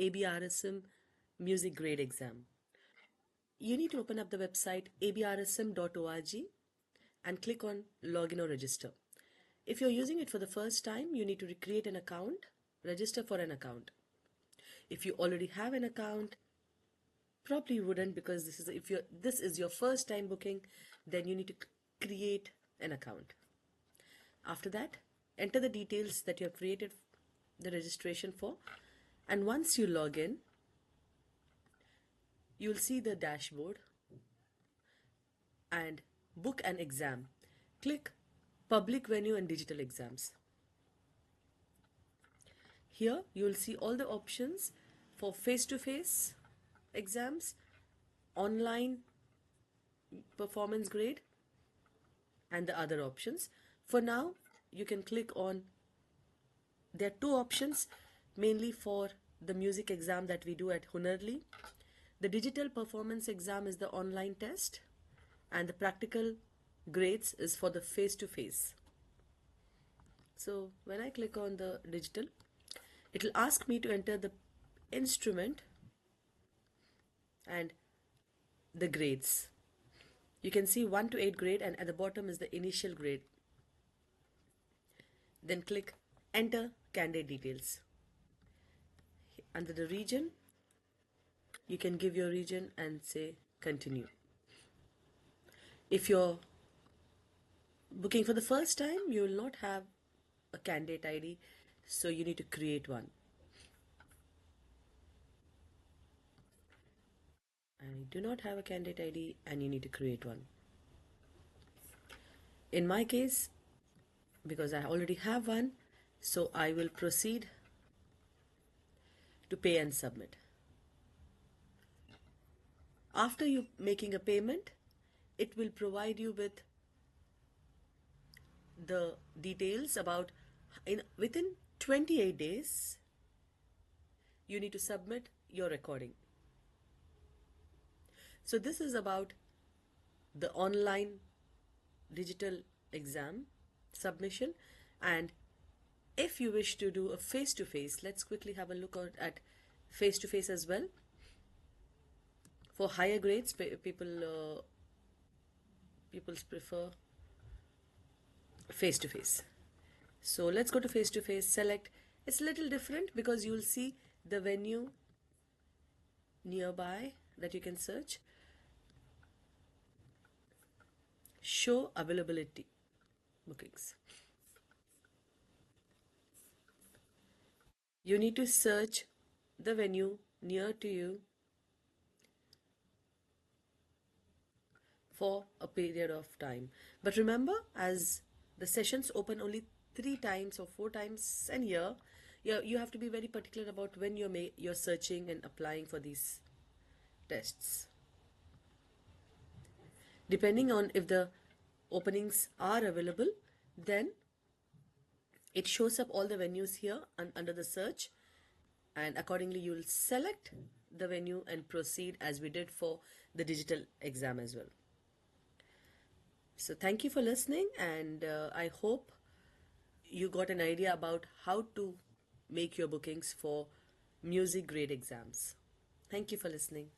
ABRSM music grade exam. You need to open up the website abrsm.org and click on login or register. If you're using it for the first time, you need to create an account, register for an account. If you already have an account, probably you wouldn't, because this is your first time booking, then you need to create an account. After that, enter the details that you have created the registration for, and once you log in, you'll see the dashboard and book an exam. Click public venue and digital exams. Here you'll see all the options for face-to-face exams, online performance grade, and the other options. For now, you can click on, there are two options mainly for the music exam that we do at HUNARly. The digital performance exam is the online test, and the practical grades is for the face-to-face. So when I click on the digital, it will ask me to enter the instrument and the grades. You can see 1 to 8 grade, and at the bottom is the initial grade. Then click enter candidate details. Under the region, you can give your region and say continue. If you're booking for the first time, you will not have a candidate ID, so you need to create one. I do not have a candidate ID, and you need to create one. In my case, because I already have one, so I will proceed to pay and submit. After you making a payment, it will provide you with the details about within 28 days you need to submit your recording. So this is about the online digital exam submission. And if you wish to do a face-to-face, let's quickly have a look at face-to-face as well. For higher grades, people prefer face-to-face. So let's go to face-to-face, select. It's a little different because you'll see the venue nearby that you can search. Show availability bookings. You need to search the venue near to you for a period of time. But remember, as the sessions open only 3 times or 4 times a year, you have to be very particular about when you're searching and applying for these tests. Depending on if the openings are available, then it shows up all the venues here under the search, and accordingly you will select the venue and proceed as we did for the digital exam as well. So thank you for listening, and I hope you got an idea about how to make your bookings for music grade exams. Thank you for listening.